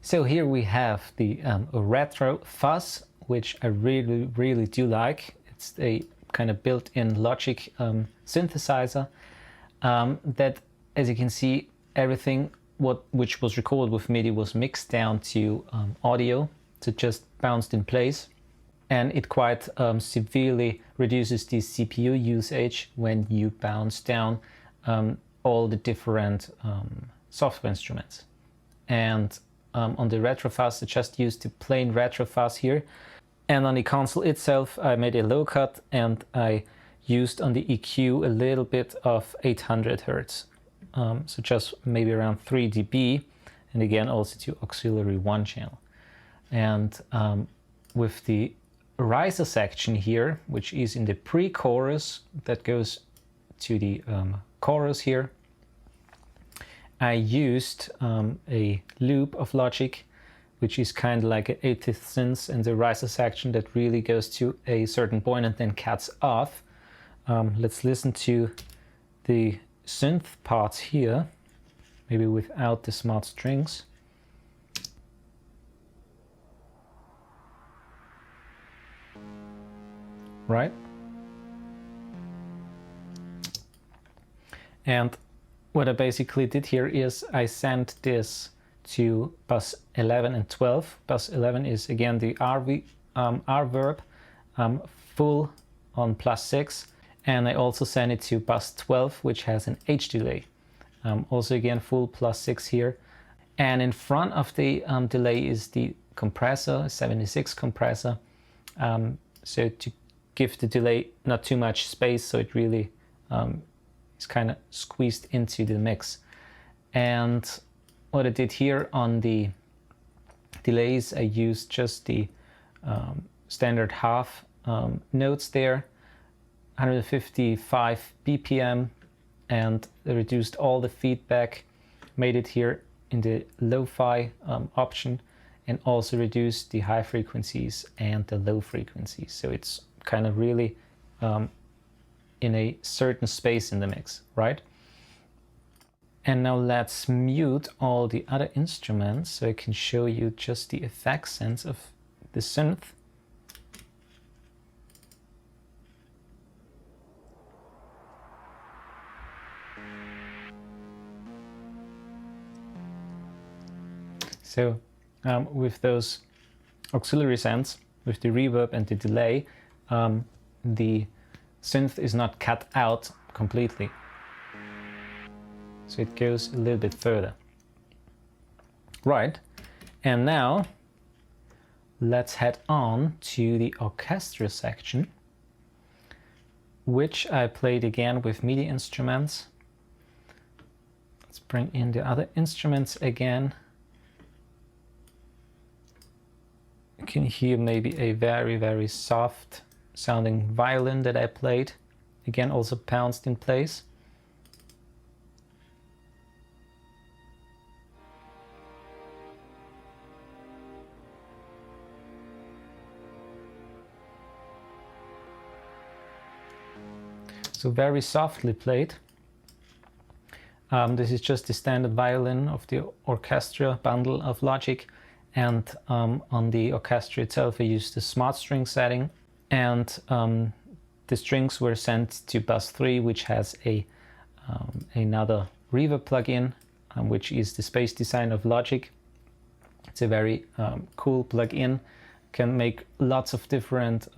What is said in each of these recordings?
So here we have the retro fuzz, which I really do like. It's a kind of built-in Logic synthesizer that, as you can see, everything which was recorded with MIDI was mixed down to audio, so just bounced in place. And it quite severely reduces the CPU usage when you bounce down all the different software instruments. And on the retro fuzz, I just used the plain retro fuzz here. And on the console itself, I made a low cut and I used on the EQ a little bit of 800 Hertz. So just maybe around 3 dB. And again, also to auxiliary 1 channel. And with the riser section here, which is in the pre-chorus that goes to the chorus here, I used a loop of Logic, which is kind of like an 8th synth in the riser section that really goes to a certain point and then cuts off. Let's listen to the synth parts here, maybe without the smart strings. Right? And what I basically did here is I sent this to bus 11 and 12. Bus 11 is again the R verb, full on +6. And I also sent it to bus 12, which has an H delay. Also again full +6 here. And in front of the delay is the compressor, 76 compressor. So to give the delay not too much space, so it really is kind of squeezed into the mix. And what I did here on the delays, I used just the standard half notes there, 155 BPM, and I reduced all the feedback, made it here in the lo-fi option, and also reduced the high frequencies and the low frequencies. So it's kind of really in a certain space in the mix, right? And now let's mute all the other instruments so I can show you just the effect sense of the synth. So with those auxiliary synths, with the reverb and the delay, the synth is not cut out completely. So it goes a little bit further. Right, and now let's head on to the orchestra section, which I played again with MIDI instruments. Let's bring in the other instruments again. You can hear maybe a very soft sounding violin that I played. Again, also bounced in place. So very softly played. This is just the standard violin of the orchestra bundle of Logic. And on the orchestra itself, I used the smart string setting. And the strings were sent to bus 3, which has another reverb plugin, which is the space design of Logic. It's a very cool plugin. Can make lots of different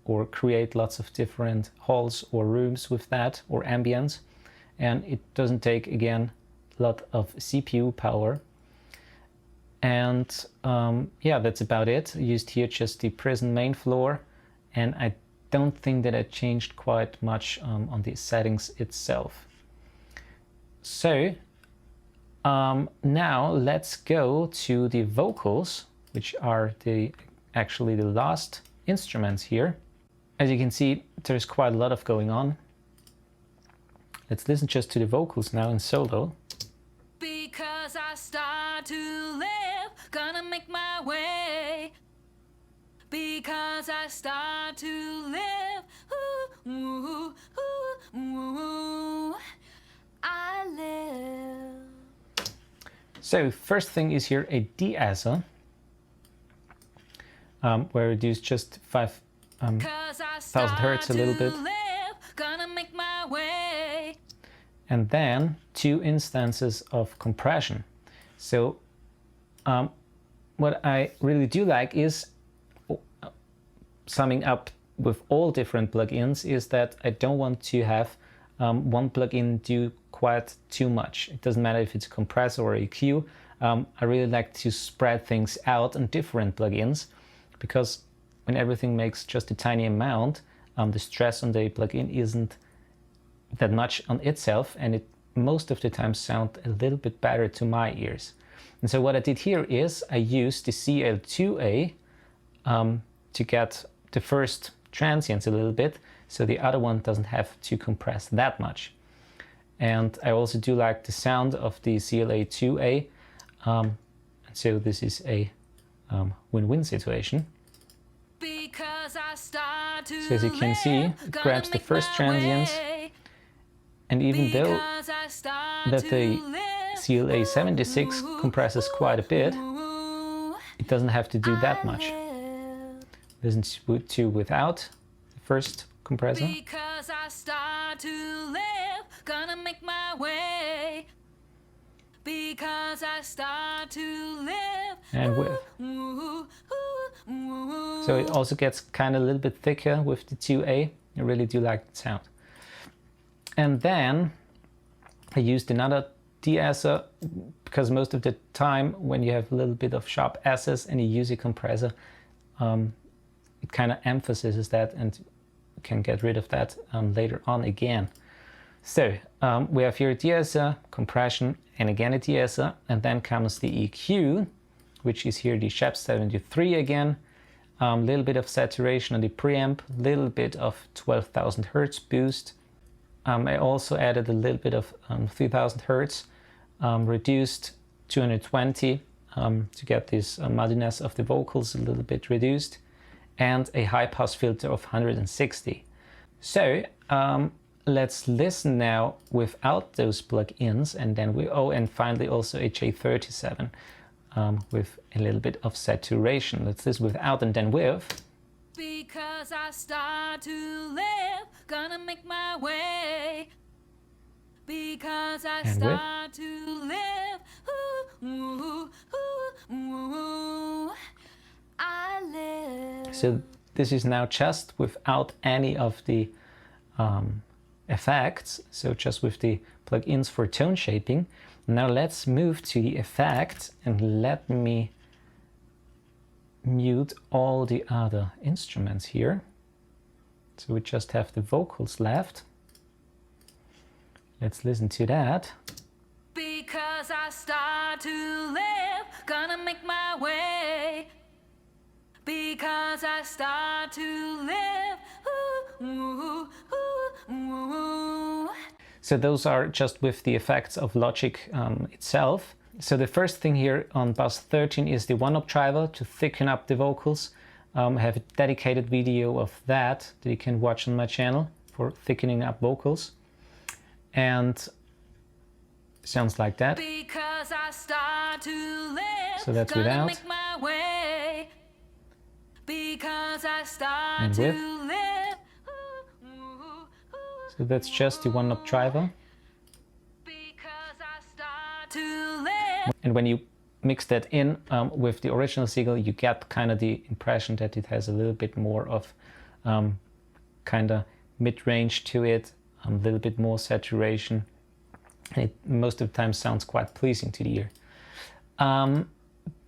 or create lots of different halls or rooms with that, or ambience. And it doesn't take, again, a lot of CPU power. And yeah, that's about it. I used here just the Prison main floor, and I don't think that I changed quite much on the settings itself. So now let's go to the vocals, which are actually the last instruments here. As you can see, there's quite a lot of going on. Let's listen just to the vocals now in solo. Because I start to live, gonna make my way. Because I start to live, ooh, ooh, ooh, ooh, I live. So first thing is here a de-esser, where I reduce just 5,000 hertz a little bit. Gonna make my way. And then 2 instances of compression. So what I really do like is, summing up with all different plugins, is that I don't want to have one plugin do quite too much. It doesn't matter if it's a compressor or EQ. I really like to spread things out on different plugins, because when everything makes just a tiny amount, the stress on the plugin isn't that much on itself, and it most of the time sounds a little bit better to my ears. And so what I did here is I used the CL2A to get the first transients a little bit, so the other one doesn't have to compress that much. And I also do like the sound of the CLA2A, and so this is a win-win situation. So as you can see, it grabs the first transients, and even though that the CLA76 compresses quite a bit, it doesn't have to do that much. Listen to without the first compressor. Because I start to live, gonna make my way. Because I start to live. And with. So it also gets kind of a little bit thicker with the 2A. I really do like the sound. And then I used another de-esser, because most of the time when you have a little bit of sharp S's and you use a compressor, it kind of emphasizes that, and you can get rid of that later on again. So we have here a de-esser, compression, and again a de-esser, and then comes the EQ, which is here the Shep 73 again. Little bit of saturation on the preamp, little bit of 12,000 hertz boost. I also added a little bit of 3,000 hertz, reduced 220 to get this muddiness of the vocals a little bit reduced, and a high pass filter of 160. So let's listen now without those plugins, and then and finally also a J37 with a little bit of saturation. Let's listen without and then with. Because I start to live, gonna make my way. Because I start to live, I live. So this is now just without any of the effects, so just with the plugins for tone shaping. Now let's move to the effects, and let me mute all the other instruments here. So we just have the vocals left. Let's listen to that. Because I start to live, gonna make my way. Because I start to live. So those are just with the effects of Logic itself. So the first thing here on bus 13 is the one-up driver to thicken up the vocals. I have a dedicated video of that you can watch on my channel for thickening up vocals. And sounds like that. Because I start to live, so that's without. make my way. Because I start and with. to live. So that's just the one-up driver. Because I start to live. And when you mix that in with the original signal, you get kind of the impression that it has a little bit more of kind of mid-range to it, a little bit more saturation. It most of the time sounds quite pleasing to the ear.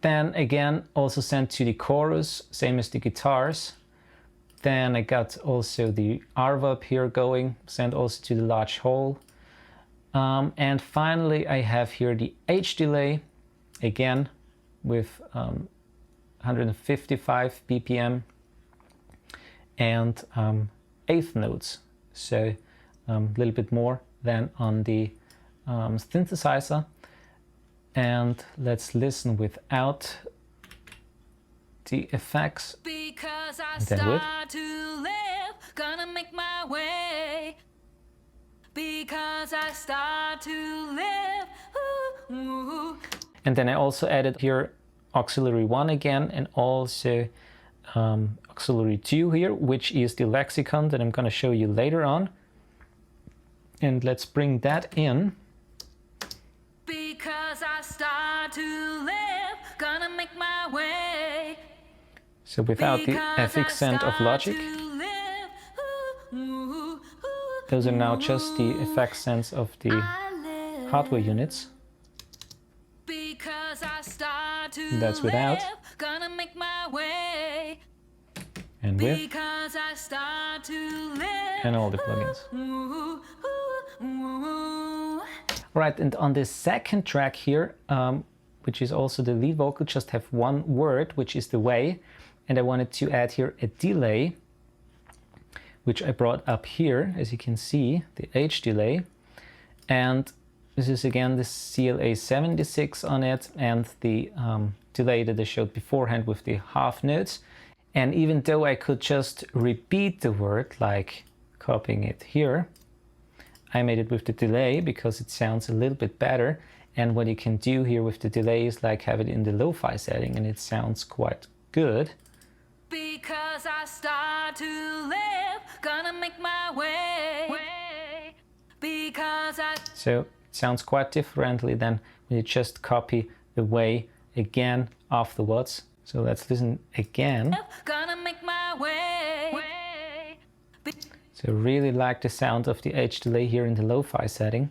Then again, also sent to the chorus, same as the guitars. Then I got also the reverb here going, sent also to the large hole. And finally I have here the H delay, again with 155 BPM and eighth notes, so a little bit more than on the synthesizer. And let's listen without the effects. Because I and then with. start to live, gonna make my way. Because I start to live. And then I also added here auxiliary 1 again, and also auxiliary 2 here, which is the lexicon that I'm going to show you later on. And let's bring that in. Because I start to live, gonna make my way. So without the FX of Logic, those are now just the effect sense of the hardware units. And that's without. And with. And all the plugins. Right, and on the second track here, which is also the lead vocal, just have one word, which is the way. And I wanted to add here a delay, which I brought up here, as you can see, the H delay. And this is again the CLA 76 on it, and the delay that I showed beforehand with the half notes. And even though I could just repeat the word, like copying it here, I made it with the delay because it sounds a little bit better. And what you can do here with the delay is like have it in the lo-fi setting, and it sounds quite good. Because I start to live, gonna make my way. Because So it sounds quite differently than when you just copy the way again afterwards. So let's listen again. Gonna make my way. So really like the sound of the H delay here in the lo-fi setting.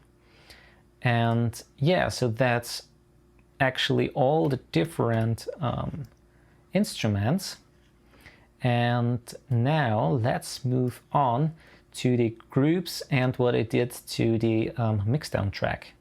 And yeah, so that's actually all the different instruments. And now let's move on to the groups and what I did to the mixdown track.